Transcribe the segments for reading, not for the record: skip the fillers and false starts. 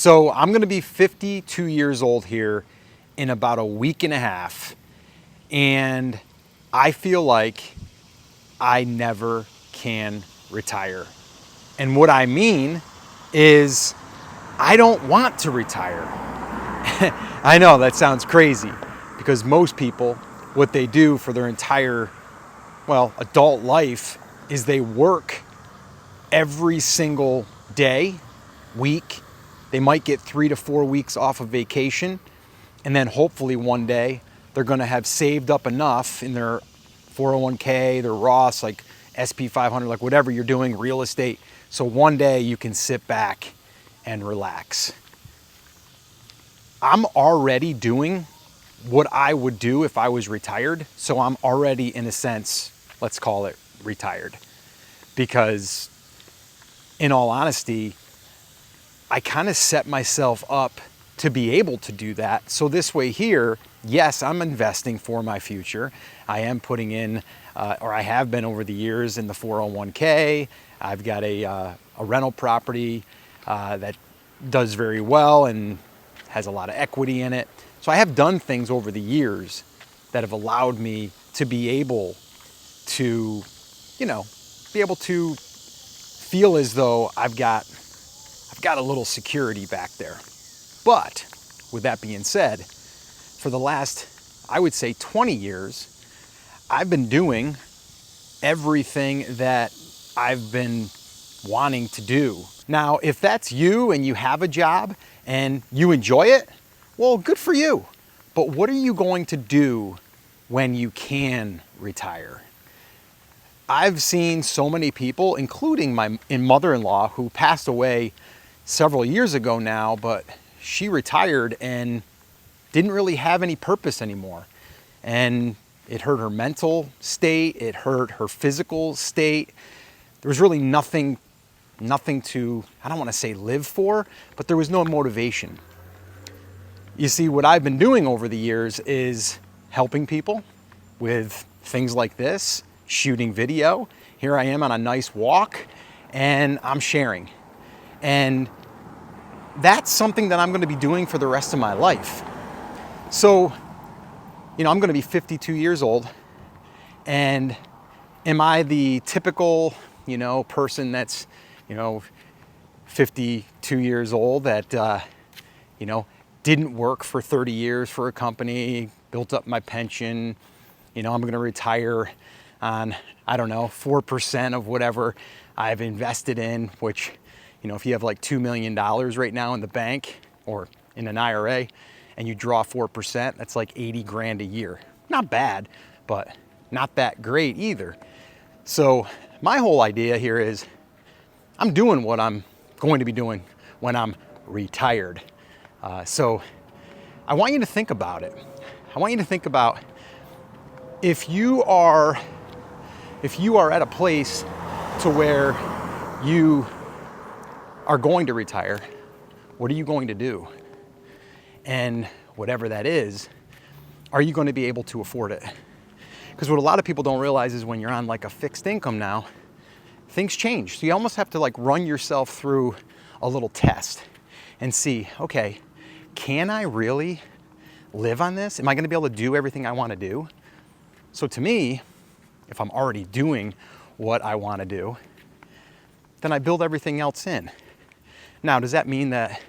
So I'm going to be 52 years old here in about a week and a half. And I feel like I never can retire. And what I mean is I don't want to retire. I know that sounds crazy because most people, what they do for their entire, adult life is they work every single day, week. They might get 3 to 4 weeks off of vacation. And then hopefully one day they're going to have saved up enough in their 401k, their Roths, like SP 500, like whatever you're doing, real estate. So one day you can sit back and relax. I'm already doing what I would do if I was retired. So I'm already, in a sense, let's call it retired. Because in all honesty, I kind of set myself up to be able to do that. So this way here, yes, I'm investing for my future. I am putting in, or I have been over the years, in the 401k. I've got a rental property that does very well and has a lot of equity in it. So I have done things over the years that have allowed me to be able to, feel as though I've got a little security back there. But with that being said, for the last, I would say 20 years, I've been doing everything that I've been wanting to do. Now, if that's you and you have a job and you enjoy it, well, good for you. But what are you going to do when you can retire? I've seen so many people, including my mother-in-law, who passed away several years ago now, but she retired and didn't really have any purpose anymore. And it hurt her mental state, it hurt her physical state. There was really nothing to, I don't want to say live for, but there was no motivation. You see, what I've been doing over the years is helping people with things like this, shooting video. Here I am on a nice walk and I'm sharing. And that's something that I'm going to be doing for the rest of my life. So, I'm going to be 52 years old. And am I the typical, person that's, 52 years old that, didn't work for 30 years for a company, built up my pension, I'm going to retire on, 4% of whatever I've invested in, which, if you have like $2 million right now in the bank or in an IRA and you draw 4%, that's like 80 grand a year. Not bad, but not that great either. So my whole idea here is I'm doing what I'm going to be doing when I'm retired. So I want you to think about it. I want you to think about if you are at a place to where you are going to retire, what are you going to do? And whatever that is, are you going to be able to afford it? Because what a lot of people don't realize is when you're on like a fixed income now, things change. So you almost have to like run yourself through a little test and see, okay, can I really live on this? Am I going to be able to do everything I want to do? So to me, if I'm already doing what I want to do, then I build everything else in. Now, does that mean that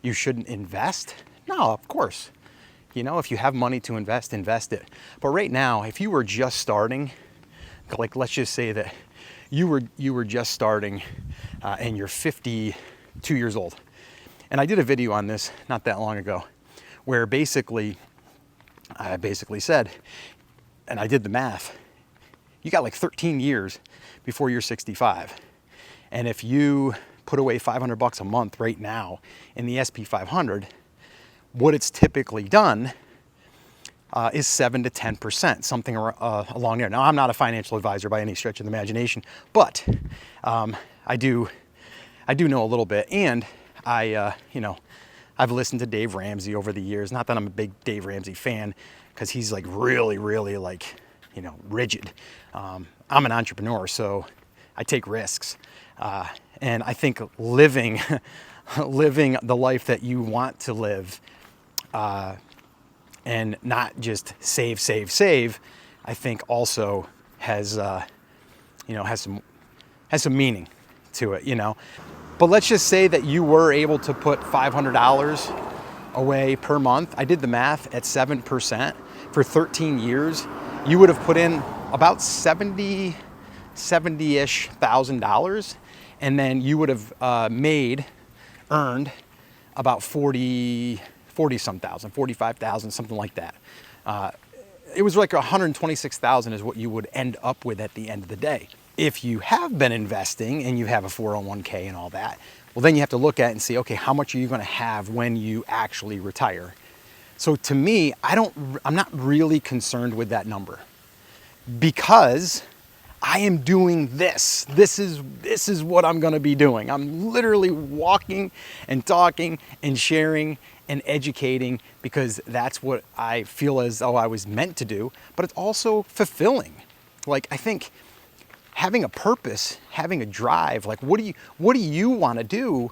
you shouldn't invest? No, of course. If you have money to invest it. But right now, if you were just starting, like let's just say that you were just starting and you're 52 years old. And I did a video on this not that long ago where I basically said, and I did the math, you got like 13 years before you're 65. And if you put away $500 a month right now in the SP 500, what it's typically done is 7 to 10%, something along there. Now, I'm not a financial advisor by any stretch of the imagination, but I do know a little bit, and I've listened to Dave Ramsey over the years. Not that I'm a big Dave Ramsey fan, because he's like really, really like, rigid. I'm an entrepreneur, so I take risks. And I think living living the life that you want to live, and not just save, save, save, I think also has, has some meaning to it, But let's just say that you were able to put $500 away per month. I did the math at 7% for 13 years. You would have put in about $70-ish thousand, and then you would have earned about 40 some thousand, 45,000, something like that. It was like 126,000 is what you would end up with at the end of the day. If you have been investing and you have a 401k and all that, well, then you have to look at it and see, okay, how much are you going to have when you actually retire? So to me, I'm not really concerned with that number, because I am doing this. This is what I'm going to be doing. I'm literally walking and talking and sharing and educating, because that's what I feel as though I was meant to do, but it's also fulfilling. Like, I think having a purpose, having a drive, like what do you want to do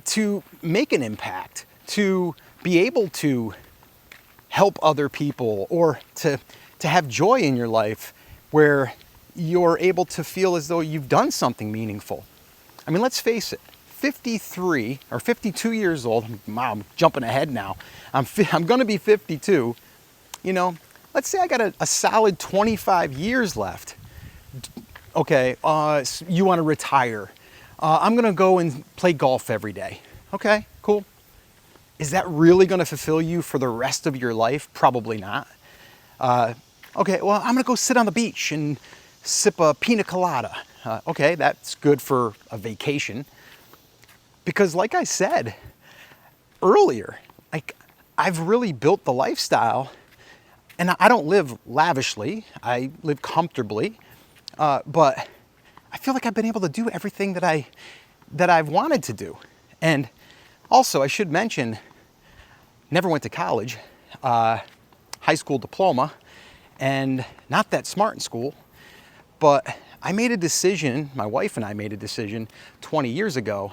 to make an impact, to be able to help other people, or to have joy in your life where you're able to feel as though you've done something meaningful. I mean, let's face it, 53 or 52 years old, wow, I'm jumping ahead now. I'm going to be 52. Let's say I got a solid 25 years left. Okay, you want to retire. I'm going to go and play golf every day. Okay, cool. Is that really going to fulfill you for the rest of your life? Probably not. Okay, well, I'm going to go sit on the beach and sip a pina colada. Okay, that's good for a vacation. Because like I said earlier, I've really built the lifestyle, and I don't live lavishly. I live comfortably, but I feel like I've been able to do everything that I've wanted to do. And also, I should mention, never went to college, high school diploma, and not that smart in school, but I made a decision, my wife and I made a decision 20 years ago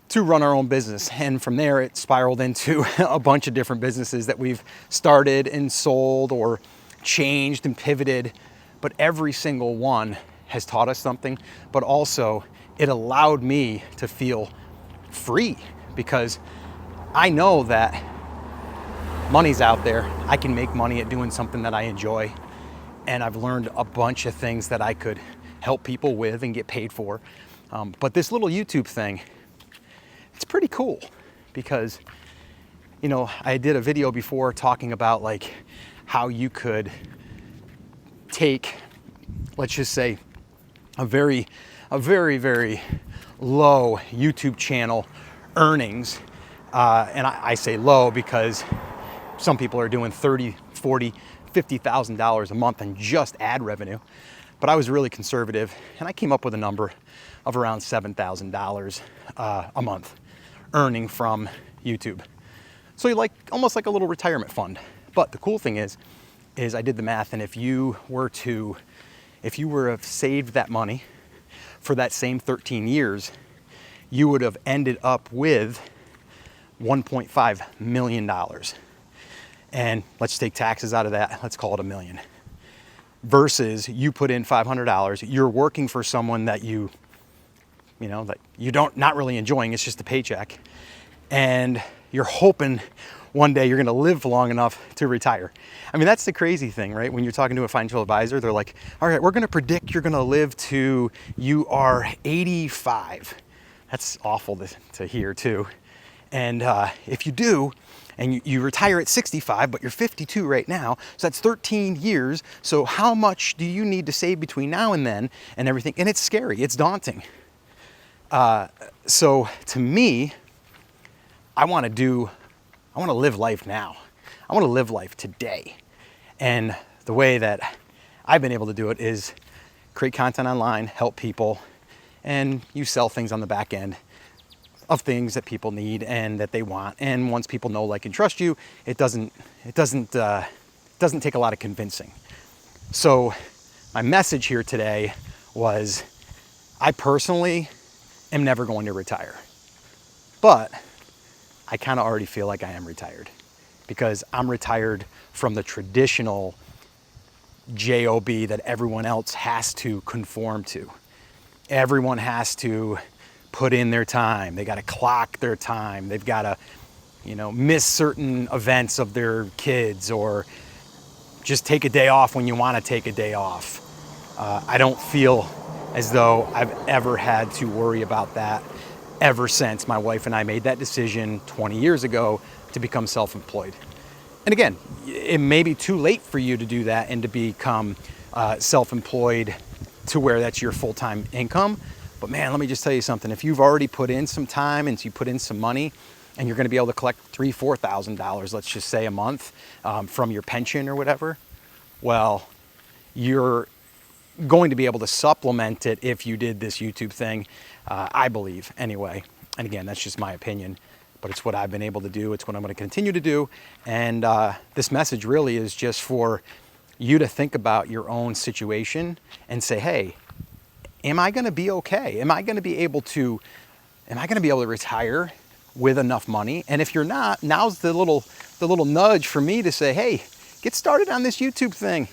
to run our own business. And from there, it spiraled into a bunch of different businesses that we've started and sold or changed and pivoted. But every single one has taught us something, but also it allowed me to feel free, because I know that money's out there. I can make money at doing something that I enjoy. And I've learned a bunch of things that I could help people with and get paid for. But this little YouTube thing, it's pretty cool, because, I did a video before talking about like how you could take, let's just say, a very, very low YouTube channel earnings. And I say low because some people are doing $30,000, $40,000, $50,000 a month in just ad revenue. But I was really conservative, and I came up with a number of around $7,000 a month earning from YouTube. So you're almost like a little retirement fund. But the cool thing is I did the math, and if you were to have saved that money for that same 13 years, you would have ended up with $1.5 million. And let's take taxes out of that. Let's call it $1 million. Versus you put in $500. You're working for someone that that you not really enjoying. It's just a paycheck. And you're hoping one day you're going to live long enough to retire. I mean, that's the crazy thing, right? When you're talking to a financial advisor, they're like, all right, we're going to predict you're going to live to you are 85. That's awful to hear too. And if you do, and you retire at 65, but you're 52 right now, so that's 13 years. So how much do you need to save between now and then and everything? And it's scary, it's daunting. So to me, I want to live life now. I want to live life today. And the way that I've been able to do it is create content online, help people, and you sell things on the back end of things that people need and that they want. And once people know, like, and trust you, it doesn't take a lot of convincing. So my message here today was, I personally am never going to retire. But I kind of already feel like I am retired, because I'm retired from the traditional job that everyone else has to conform to. Everyone has to put in their time. They got to clock their time. They've got to, miss certain events of their kids, or just take a day off when you want to take a day off. I don't feel as though I've ever had to worry about that ever since my wife and I made that decision 20 years ago to become self-employed. And again, it may be too late for you to do that and to become self-employed to where that's your full-time income. But man, let me just tell you something. If you've already put in some time and you put in some money, and you're going to be able to collect $3,000, $4,000, let's just say a month, from your pension or whatever, well, you're going to be able to supplement it if you did this YouTube thing, I believe, anyway. And again, that's just my opinion, but it's what I've been able to do. It's what I'm going to continue to do. And this message really is just for you to think about your own situation and say, hey, am I going to be okay? Am I going to be able to retire with enough money? And if you're not, now's the little nudge for me to say, hey, get started on this YouTube thing.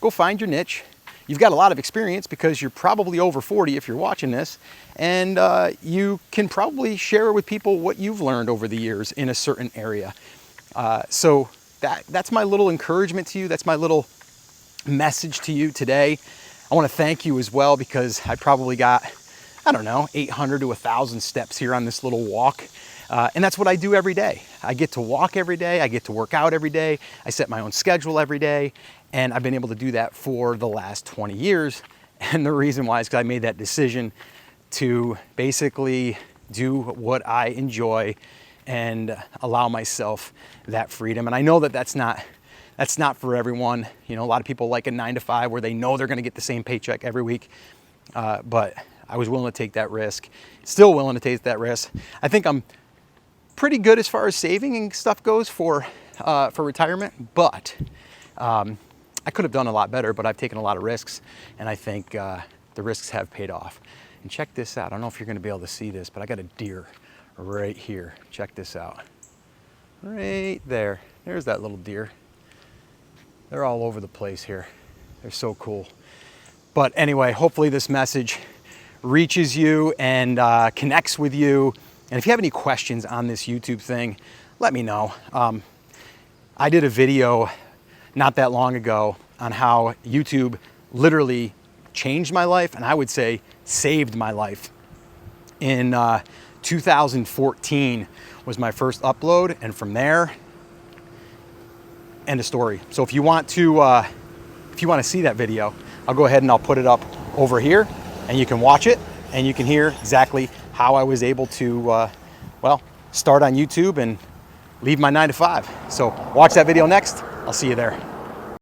Go find your niche. You've got a lot of experience because you're probably over 40 if you're watching this, and you can probably share with people what you've learned over the years in a certain area. So that's my little encouragement to you. That's my little message to you today. I want to thank you as well, because I probably got, 800 to 1,000 steps here on this little walk. And that's what I do every day. I get to walk every day. I get to work out every day. I set my own schedule every day. And I've been able to do that for the last 20 years. And the reason why is because I made that decision to basically do what I enjoy and allow myself that freedom. And I know that that's not for everyone. A lot of people like a 9-to-5 where they know they're going to get the same paycheck every week. But I was willing to take that risk. Still willing to take that risk. I think I'm pretty good as far as saving and stuff goes for retirement, but I could have done a lot better, but I've taken a lot of risks, and I think the risks have paid off. And check this out. I don't know if you're going to be able to see this, but I got a deer right here. Check this out. Right there. There's that little deer. They're all over the place here. They're so cool. But anyway, hopefully this message reaches you and connects with you. And if you have any questions on this YouTube thing, let me know. I did a video not that long ago on how YouTube literally changed my life, and I would say saved my life. In 2014 was my first upload, and from there, end of story. So if you want to see that video, I'll go ahead and I'll put it up over here, and you can watch it, and you can hear exactly how I was able to, start on YouTube and leave my 9-to-5. So watch that video next. I'll see you there.